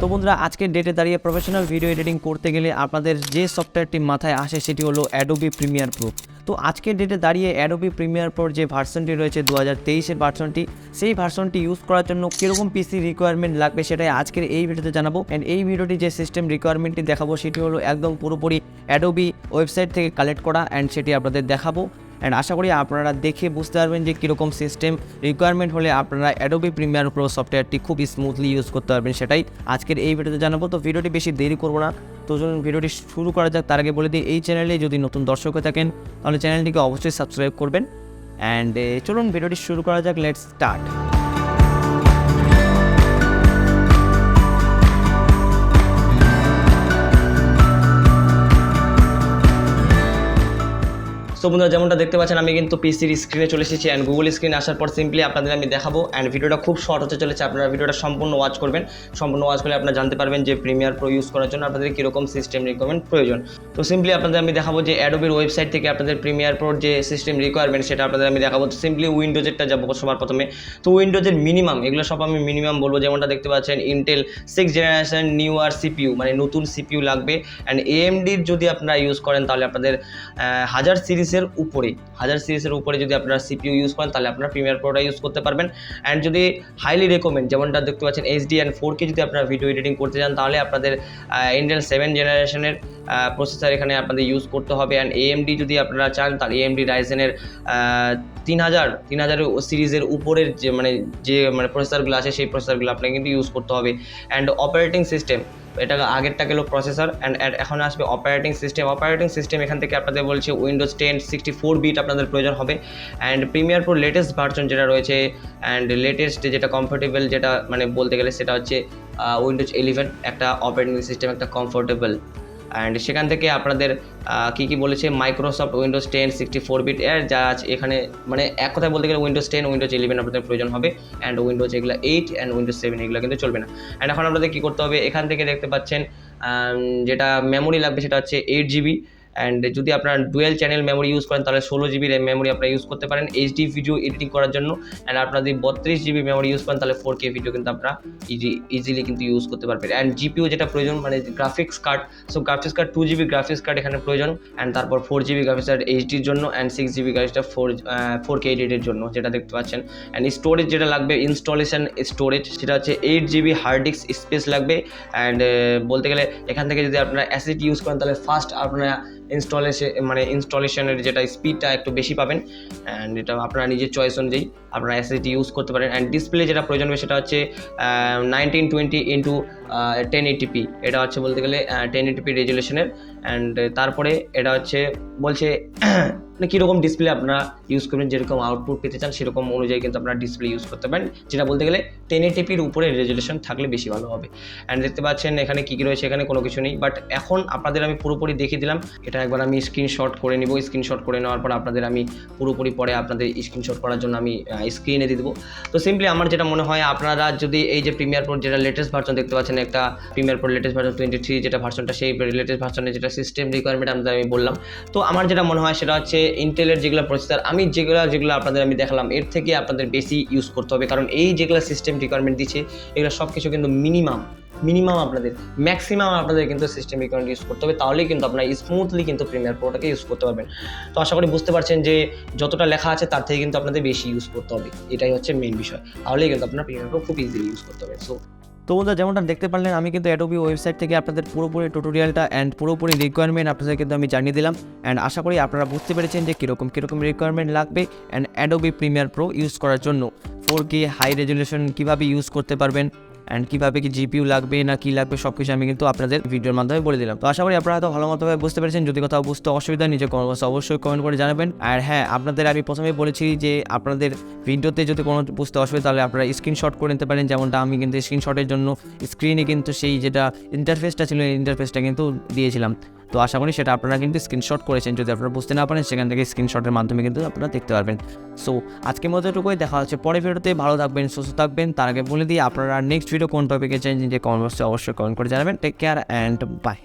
তো বন্ধুরা আজকের ডেটে দাঁড়িয়ে প্রফেশনাল ভিডিও এডিটিং করতে গেলে আপনাদের যে সফটওয়্যারটি মাথায় আসে সেটি হলো অ্যাডোবি প্রিমিয়ার প্রো। তো আজকের ডেটে দাঁড়িয়ে অ্যাডোবি প্রিমিয়ার প্রোর যে ভার্সনটি রয়েছে 2023-এর ভার্সনটি, সেই ভার্সনটি ইউজ করার জন্য কীরকম পিসি রিকোয়ারমেন্ট লাগবে সেটাই আজকের এই ভিডিওতে জানাবো। অ্যান্ড এই ভিডিওটি যে সিস্টেম রিকোয়ারমেন্টটি দেখাবো সেটি হলো একদম পুরোপুরি অ্যাডোবি ওয়েবসাইট থেকে কালেক্ট করা, অ্যান্ড সেটি আপনাদের দেখাবো। অ্যান্ড আশা করি আপনারা দেখে বুঝতে পারবেন যে কীরকম সিস্টেম রিকোয়ারমেন্ট হলে আপনারা অ্যাডোবি প্রিমিয়ার প্রো সফটওয়্যারটি খুব স্মুথলি ইউজ করতে পারবেন, সেটাই আজকের এই ভিডিওতে জানাবো। তো ভিডিওটি বেশি দেরি করবো না, তো চলুন ভিডিওটি শুরু করা যাক। তার আগে বলে দিই, এই চ্যানেলে যদি নতুন দর্শক হয়ে থাকেন তাহলে চ্যানেলটিকে অবশ্যই সাবস্ক্রাইব করবেন। অ্যান্ড চলুন ভিডিওটি শুরু করা যাক, লেটস স্টার্ট। সো বন্ধুরা যেমনটা দেখতে পাচ্ছেন আমি কিন্তু পিসির স্ক্রিনে চলে এসেছি, অ্যান্ড গুগল স্ক্রিনে আসার পর সিম্পলি আপনাদের আমি দেখাবো। অ্যান্ড ভিডিওটা খুব শর্ট হতে চলেছে, আপনারা ভিডিওটা সম্পূর্ণ ওয়াচ করবেন। সম্পূর্ণ ওয়াচ করলে আপনারা জানতে পারবেন যে প্রিমিয়ার প্রো ইউজ করার জন্য আপনাদের কীরকম সিস্টেম রিকোয়ারমেন্ট প্রয়োজন। তো সিম্পলি আপনাদের আমি দেখাবো যে অ্যাডোবির ওয়েবসাইট থেকে আপনাদের প্রিমিয়ার প্রোর যে সিস্টেম রিকোয়ারমেন্ট সেটা আপনাদের আমি দেখাবো। তো সিম্পলি উইন্ডোজেরটা যাবো সবার প্রথমে। তো উইন্ডোজের মিনিমাম, এগুলো সব আমি মিনিমাম বলবো। যেমনটা দেখতে পাচ্ছেন ইন্টেল 6th জেনারেশন নিউ আর সিপিইউ, মানে নতুন সিপিইউ লাগবে। অ্যান্ড এএমডির যদি আপনারা ইউজ করেন তাহলে আপনাদের 1000 সিরিজের উপরে যদি আপনারা সিপিইউ ইউজ করেন তাহলে আপনারা প্রিমিয়ার প্রোটা ইউজ করতে পারবেন। অ্যান্ড যদি হাইলি রেকমেন্ড, যেমনটা দেখতে পাচ্ছেন এইচডি অ্যান্ড 4K যদি আপনারা ভিডিও এডিটিং করতে চান তাহলে আপনাদের ইন্টেল 7th জেনারেশনের প্রসেসর এখানে আপনাদের ইউজ করতে হবে। অ্যান্ড এএমডি যদি আপনারা চান তাহলে এএমডি রাইজেনের 3000 সিরিজের উপরের যে প্রসেসরগুলো আছে সেই প্রসেসরগুলো আপনাকে কিন্তু ইউজ করতে হবে। অ্যান্ড অপারেটিং সিস্টেম, এটা আগেরটা গেল প্রসেসর, অ্যান্ড এখন আসবে অপারেটিং সিস্টেম। এখান থেকে আপনাদের বলছে উইন্ডোজ 10 64 বিট আপনাদের প্রয়োজন হবে। And Premiere Pro latest version যেটা রয়েছে, অ্যান্ড লেটেস্ট যেটা কমফোর্টেবল, যেটা বলতে গেলে সেটা হচ্ছে উইন্ডোজ 11 একটা অপারেটিং সিস্টেম, একটা কমফোর্টেবল। অ্যান্ড সেখান থেকে আপনাদের কী বলেছে মাইক্রোসফট উইন্ডোজ 10 64 বিট এর যা আছে এখানে, এক কথায় বলতে গেলে উইন্ডোজ 10 উইন্ডোজ 11 আপনাদের প্রয়োজন হবে। অ্যান্ড উইন্ডোজ এগুলো 8 অ্যান্ড উইন্ডোজ 7 এগুলো কিন্তু চলবে না। অ্যান্ড এখন আপনাদের কী করতে হবে, এখান থেকে দেখতে পাচ্ছেন যেটা মেমোরি লাগবে সেটা হচ্ছে 8GB। অ্যান্ড যদি আপনারা ডুয়েল চ্যানেল মেমোরি ইউজ করেন তাহলে 16GB র্যাম মেমোরি আপনারা ইউজ করতে পারেন এইচডি ভিডিও এডিটিং করার জন্য। অ্যান্ড আপনারা যদি 32GB মেমোরি ইউজ করেন তাহলে 4K ভিডিও কিন্তু আপনারা ইজিলি কিন্তু ইউজ করতে পারবেন। অ্যান্ড জিপিইউ যেটা প্রয়োজন, graphics card, so graphics card 2GB graphics card এখানে প্রয়োজন। অ্যান্ড তারপর 4GB গ্রাফিক্স কার্ড এইচডির জন্য, and 6GB graphics card 4K এডিটের জন্য, যেটা দেখতে পাচ্ছেন। অ্যান্ড স্টোরেজ যেটা লাগবে, ইনস্টলেশন স্টোরেজ, সেটা হচ্ছে 8GB হার্ড ডিস্ক স্পেস লাগবে। অ্যান্ড বলতে গেলে এখান থেকে যদি আপনারা অ্যাসিড ইউজ করেন তাহলে ফার্স্ট আপনারা ইনস্টলেশনের যেটা স্পিডটা একটু বেশি পাবেন। অ্যান্ড এটা আপনারা নিজের চয়েস অনুযায়ী আপনারা এসএসডি ইউজ করতে পারেন। অ্যান্ড ডিসপ্লে যেটা প্রয়োজন হবে সেটা হচ্ছে 1920x1080p, এটা হচ্ছে বলতে গেলে 1080p রেজুলেশনের। অ্যান্ড তারপরে এটা হচ্ছে বলছে কীরকম ডিসপ্লে আপনারা ইউজ করবেন, যেরকম আউটপুট পেতে চান সেরকম অনুযায়ী কিন্তু আপনারা ডিসপ্লে ইউজ করতে পারেন, যেটা বলতে গেলে 1080pর উপরে রেজুলেশন থাকলে বেশি ভালো হবে। অ্যান্ড দেখতে পাচ্ছেন এখানে কী রয়েছে, এখানে কোনো কিছু নেই, বাট এখন আপনাদের আমি পুরোপুরি দেখিয়ে দিলাম। এটা একবার আমি স্ক্রিনশট করে নিব, স্ক্রিনশট করে নেওয়ার পর আপনাদের আমি পুরোপুরি পরে আপনাদের স্ক্রিনশট করার জন্য আমি স্ক্রিনে দিয়ে দেবো। তো সিম্পলি আমার যেটা মনে হয়, আপনারা যদি এই যে প্রিমিয়ার প্রো যেটা লেটেস্ট ভার্সন দেখতে পাচ্ছেন, একটা প্রিমিয়ার প্রো লেটেস্ট ভার্সন 23 যেটা ভার্সনটা, সেই লেটেস্ট ভার্সনের যেটা সিস্টেম রিকোয়ারমেন্ট আমি বললাম। তো আমার যেটা মনে হয় সেটা হচ্ছে ইন্টেলের যেগুলো প্রসেসর আমি যেগুলো আপনাদের আমি দেখালাম এর থেকে আপনাদের বেশি ইউজ করতে হবে, কারণ এই যেগুলো সিস্টেম রিকোয়ারমেন্ট দিচ্ছে এগুলো সব কিছু কিন্তু মিনিমাম আপনাদের, ম্যাক্সিমাম আপনাদের কিন্তু সিস্টেম রিকোয়ারমেন্ট ইউজ করতে হবে, তাহলেই কিন্তু আপনারা স্মুথলি কিন্তু প্রিমিয়ার প্রোটাকে ইউজ করতে পারবেন। তো আশা করি বুঝতে পারছেন যে যতটা লেখা আছে তার থেকে কিন্তু আপনাদের বেশি ইউজ করতে হবে, এটাই হচ্ছে মেইন বিষয়, তাহলেই কিন্তু আপনার প্রিমিয়ার প্রো খুব ইজিলি ইউজ করতে হবে। তো বন্ধুরা যেমনটা দেখতে পারলেন আমি কিন্তু অ্যাডোবি ওয়েবসাইট থেকে আপনাদের পুরোপুরি টিউটোরিয়ালটা অ্যান্ড পুরোপুরি রিকোয়ারমেন্ট আপনাদের কিন্তু আমি জানিয়ে দিলাম। অ্যান্ড আশা করি আপনারা বুঝতে পেরেছেন যে কীরকম রিকোয়ারমেন্ট লাগবে and Adobe Premiere Pro use করার জন্য 4K হাই রেজুলেশন কীভাবে ইউজ করতে পারবেন, অ্যান্ড কীভাবে কি জিপিইউ লাগবে না কী লাগবে সব কিছু আমি কিন্তু আপনাদের ভিডিওর মাধ্যমে বলে দিলাম। তো আশা করি আপনারা হয়তো ভালো মতোভাবে বুঝতে পেরেছেন। যদি কোথাও বুঝতে অসুবিধা নিজে অবশ্যই কমেন্ট করে জানাবেন। আর হ্যাঁ, আপনাদের আমি প্রথমেই বলেছি যে আপনাদের ভিডিওতে যদি কোনো বুঝতে অসুবিধা তাহলে আপনারা স্ক্রিনশট করে নিতে পারেন, যেমনটা আমি কিন্তু স্ক্রিনশটের জন্য স্ক্রিনে কিন্তু সেই যেটা ইন্টারফেসটা ছিল এই ইন্টারফেসটা কিন্তু দিয়েছিলাম। তো আশা করি সেটা আপনারা কিন্তু স্ক্রিনশট করেছেন, যদি আপনারা বুঝতে না পারেন সেখান থেকে স্ক্রিনশটের মাধ্যমে কিন্তু আপনারা দেখতে পারবেন। সো আজকের মতো এটুকুই, দেখা হচ্ছে পরের ভিডিওতে। ভালো থাকবেন, সুস্থ থাকবেন। তার আগে বলে দিই আপনারা নেক্সট ভিডিও কোন টপিকে চান যে কমেন্ট বক্সে অবশ্যই কমেন্ট করে জানাবেন। Take care and by.